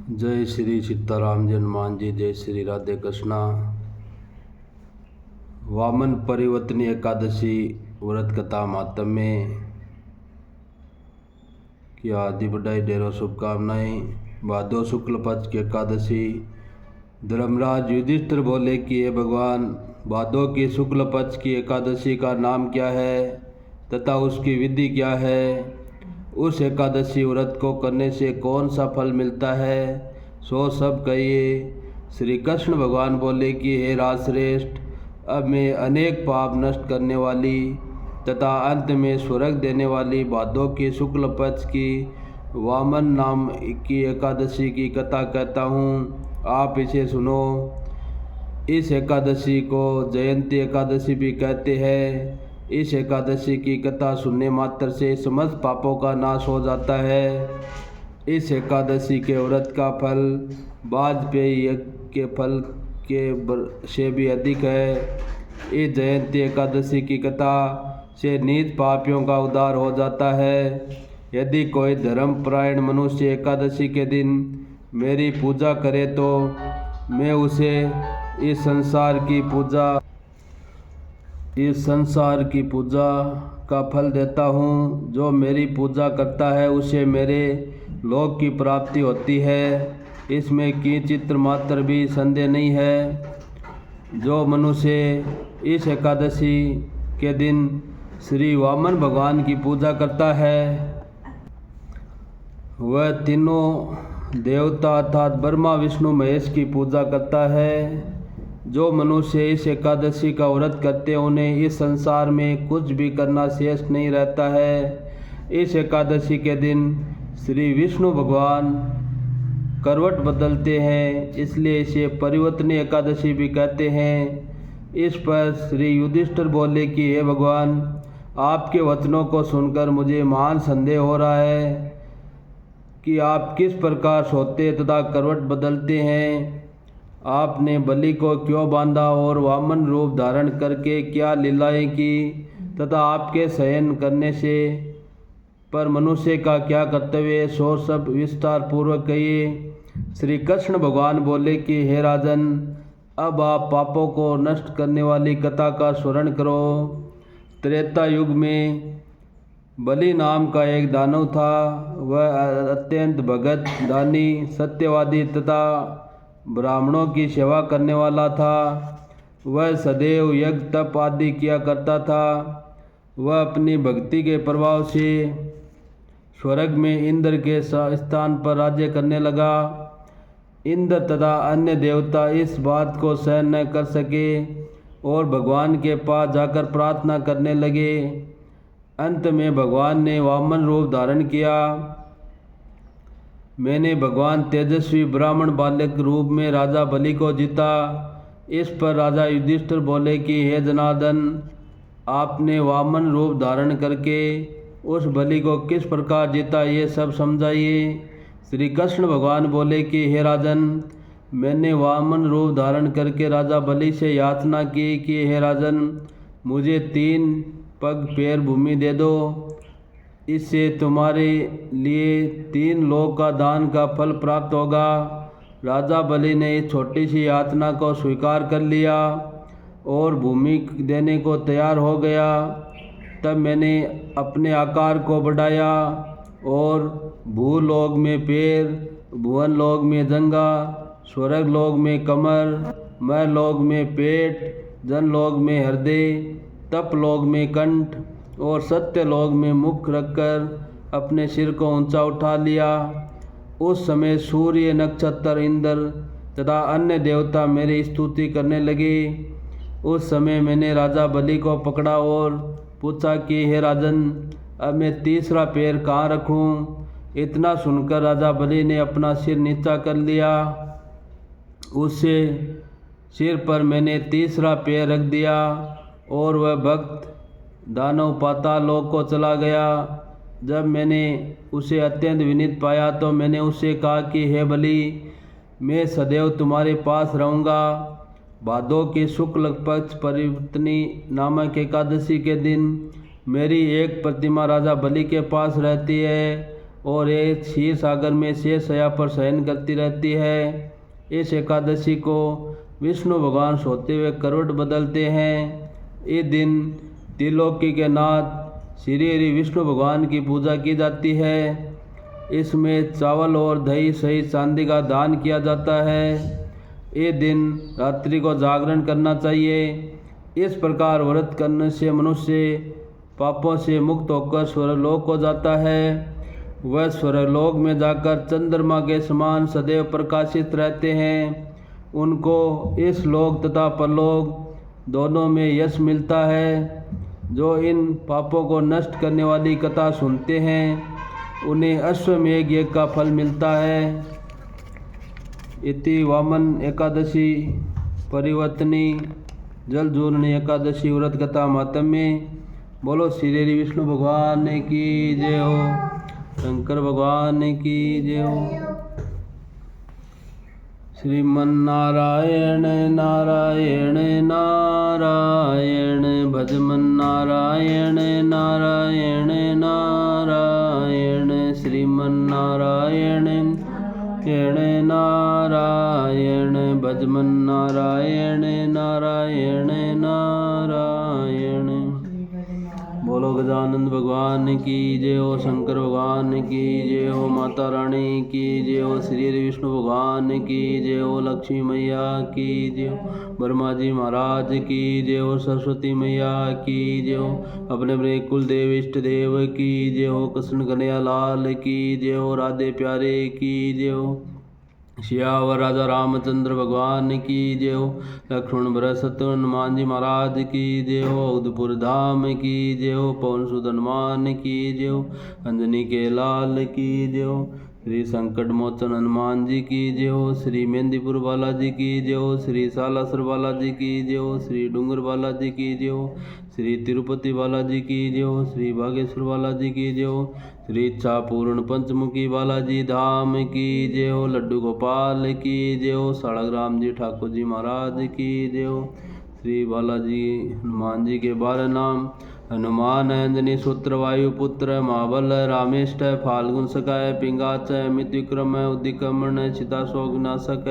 जय श्री सीताराम जी, हनुमान जी, जय श्री राधे कृष्णा। वामन परिवर्तनी एकादशी व्रत कथा मातम में की आदि बढ़ाई ढेरों शुभकामनाएं। भादो शुक्ल पक्ष की एकादशी। धर्मराज युधिष्ठिर बोले कि हे भगवान, भादो की शुक्ल पक्ष की एकादशी का नाम क्या है तथा उसकी विधि क्या है? उस एकादशी व्रत को करने से कौन सा फल मिलता है, सो सब कहिए। श्री कृष्ण भगवान बोले कि हे राजश्रेष्ठ, अब मैं अनेक पाप नष्ट करने वाली तथा अंत में स्वर्ग देने वाली भादो की शुक्ल पक्ष की वामन नाम की एकादशी की कथा कहता हूँ, आप इसे सुनो। इस एकादशी को जयंती एकादशी भी कहते हैं। इस एकादशी की कथा सुनने मात्र से समस्त पापों का नाश हो जाता है। इस एकादशी के व्रत का फल वाजपेयी यज्ञ के फल के से भी अधिक है। इस जयंती एकादशी की कथा से नीच पापियों का उद्धार हो जाता है। यदि कोई धर्मपरायण मनुष्य एकादशी के दिन मेरी पूजा करे तो मैं उसे इस संसार की पूजा का फल देता हूँ। जो मेरी पूजा करता है उसे मेरे लोक की प्राप्ति होती है, इसमें किंचित मात्र भी संदेह नहीं है। जो मनुष्य इस एकादशी के दिन श्री वामन भगवान की पूजा करता है वह तीनों देवता अर्थात ब्रह्मा विष्णु महेश की पूजा करता है। जो मनुष्य इस एकादशी का व्रत करते उन्हें इस संसार में कुछ भी करना शेष नहीं रहता है। इस एकादशी के दिन श्री विष्णु भगवान करवट बदलते हैं, इसलिए इसे परिवर्तनी एकादशी भी कहते हैं। इस पर श्री युधिष्ठिर बोले कि हे भगवान, आपके वचनों को सुनकर मुझे महान संदेह हो रहा है कि आप किस प्रकार सोते तथा करवट बदलते हैं। आपने बलि को क्यों बांधा और वामन रूप धारण करके क्या लीलाएं की तथा आपके शयन करने से पर मनुष्य का क्या कर्तव्य है, सो सब विस्तार पूर्वक कहिए। श्री कृष्ण भगवान बोले कि हे राजन, अब आप पापों को नष्ट करने वाली कथा का स्मरण करो। त्रेता युग में बलि नाम का एक दानव था। वह अत्यंत भगत, दानी, सत्यवादी तथा ब्राह्मणों की सेवा करने वाला था। वह सदैव यज्ञ तप आदि किया करता था। वह अपनी भक्ति के प्रभाव से स्वर्ग में इंद्र के स्थान पर राज्य करने लगा। इंद्र तथा अन्य देवता इस बात को सहन न कर सके और भगवान के पास जाकर प्रार्थना करने लगे। अंत में भगवान ने वामन रूप धारण किया। मैंने भगवान तेजस्वी ब्राह्मण बालक रूप में राजा बलि को जीता। इस पर राजा युधिष्ठिर बोले कि हे जनार्दन, आपने वामन रूप धारण करके उस बलि को किस प्रकार जीता, ये सब समझाइए। श्री कृष्ण भगवान बोले कि हे राजन, मैंने वामन रूप धारण करके राजा बलि से याचना की कि हे राजन, मुझे 3 पग पैर भूमि दे दो, इससे तुम्हारे लिए 3 लोक का दान का फल प्राप्त होगा। राजा बलि ने इस छोटी सी याचना को स्वीकार कर लिया और भूमि देने को तैयार हो गया। तब मैंने अपने आकार को बढ़ाया और भूलोक में पैर, भुवन लोक में जंगा, स्वर्ग लोक में कमर, मरलोक में पेट, जनलोक में हृदय, तपलोक में कंठ और सत्यलोक में मुख रखकर अपने सिर को ऊंचा उठा लिया। उस समय सूर्य, नक्षत्र, इंद्र तथा अन्य देवता मेरी स्तुति करने लगे। उस समय मैंने राजा बलि को पकड़ा और पूछा कि हे राजन, अब मैं तीसरा पैर कहाँ रखूँ? इतना सुनकर राजा बलि ने अपना सिर नीचा कर लिया। उससे सिर पर मैंने तीसरा पैर रख दिया और वह भक्त दानव पाताल लोक को चला गया। जब मैंने उसे अत्यंत विनीत पाया तो मैंने उससे कहा कि हे बलि, मैं सदैव तुम्हारे पास रहूँगा। भादो के शुक्ल पक्ष परिवर्तनी नामक एकादशी के दिन मेरी एक प्रतिमा राजा बलि के पास रहती है। और ये क्षीर सागर में शेष शैया पर शयन करती रहती है। इस एकादशी को विष्णु भगवान सोते हुए करवट बदलते हैं। इस दिन त्रिलोकी के नाथ श्री हरि विष्णु भगवान की पूजा की जाती है। इसमें चावल और दही सहित चांदी का दान किया जाता है। ये दिन रात्रि को जागरण करना चाहिए। इस प्रकार व्रत करने से मनुष्य पापों से मुक्त होकर स्वर्गलोक को जाता है। वह स्वर्गलोक में जाकर चंद्रमा के समान सदैव प्रकाशित रहते हैं। उनको इस लोक तथा परलोक दोनों में यश मिलता है। जो इन पापों को नष्ट करने वाली कथा सुनते हैं उन्हें अश्वमेघ यज्ञ का फल मिलता है। इति वामन एकादशी परिवर्तनी जलजूर्णी एकादशी व्रत कथा मातम्य। बोलो श्री हरि विष्णु भगवान की जय हो, शंकर भगवान की जय हो। श्रीमन्नारायण नारायण नारायण भजमन नारायण नारायण नारायण श्रीमन्नारायण नारायण भजमन नारायण नारायण नारायण। बोलो गजानंद भगवान की जय हो, शंकर भगवान की जय हो, माता रानी की जय हो, श्री हरि विष्णु भगवान की जय हो, लक्ष्मी मैया की जय हो, ब्रह्मा जी महाराज की जय हो, सरस्वती मैया की जय हो, अपने अपने कुल देव इष्ट देव की जय हो, कृष्ण कन्हैया लाल की जय हो, राधे प्यारे की जय हो, सियावर राजा रामचंद्र भगवान की जय हो, लक्ष्मण भरत शत्रुघ्न हनुमान जी महाराज की जय हो, उदयपुर धाम की जय हो, पवन सुत हनुमान की जय हो, अंजनी के लाल की जय हो, श्री संकट मोचन हनुमान जी की जय हो, श्री मेहंदीपुर बालाजी की जय हो, श्री सालासर बालाजी की जय हो, श्री डूंगर बालाजी की जय हो, श्री तिरुपति बालाजी की जय हो, श्री बागेश्वर बालाजी की जय हो, श्री इच्छा पूर्ण पंचमुखी बालाजी धाम की जय हो, लड्डू गोपाल की जय हो, साड़ग्राम जी ठाकुर जी महाराज की जय हो। श्री बालाजी हनुमान जी के 12 नाम: हनुमान अंजनी सूत्र वायुपुत्र महाबल रामेष्ट फाल्गुन सकाय पिंगाच मित विक्रम उदिक्रमण चिताशोक नाशक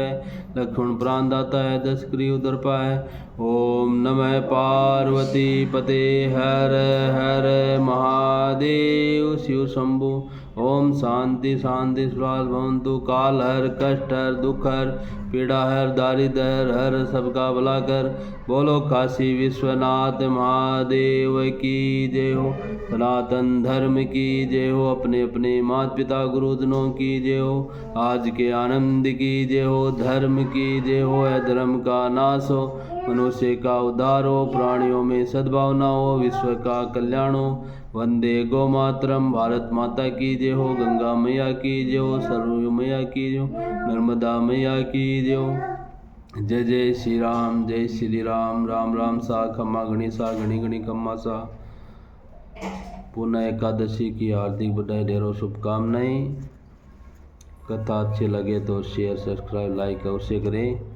लक्ष्मण प्राणदाता है दश क्रिय उदर्पा है। ओम नमः पार्वती पते हर हर महादेव शिव शंभु। ओम शांति शांति सुराल भवंतु। काल हर कष्ट हर दुख हर पीड़ा हर दारिद्र हर सबका भला कर। बोलो काशी विश्वनाथ महादेव की जय हो। सनातन धर्म की जय हो। अपने अपने माता पिता गुरुजनों की जय हो। आज के आनंद की जय हो। धर्म की जय हो। अधर्म का नाश हो। मनुष्य का उद्धार हो। प्राणियों में सद्भावना हो। विश्व का कल्याण हो। वंदे गौ मातरम। भारत माता की जय हो। गंगा मैया की जय हो। सरयू मैया की जय हो। नर्मदा मैया की जय हो। जय जय श्री राम। जय श्री राम। राम राम सा खम्मा गणी सा गणी गणी खम्मा सा। पुनः एकादशी की हार्दिक बधाई, ढेरों शुभकामनाएं। कथा अच्छी लगे तो शेयर सब्सक्राइब लाइक अवश्य करें।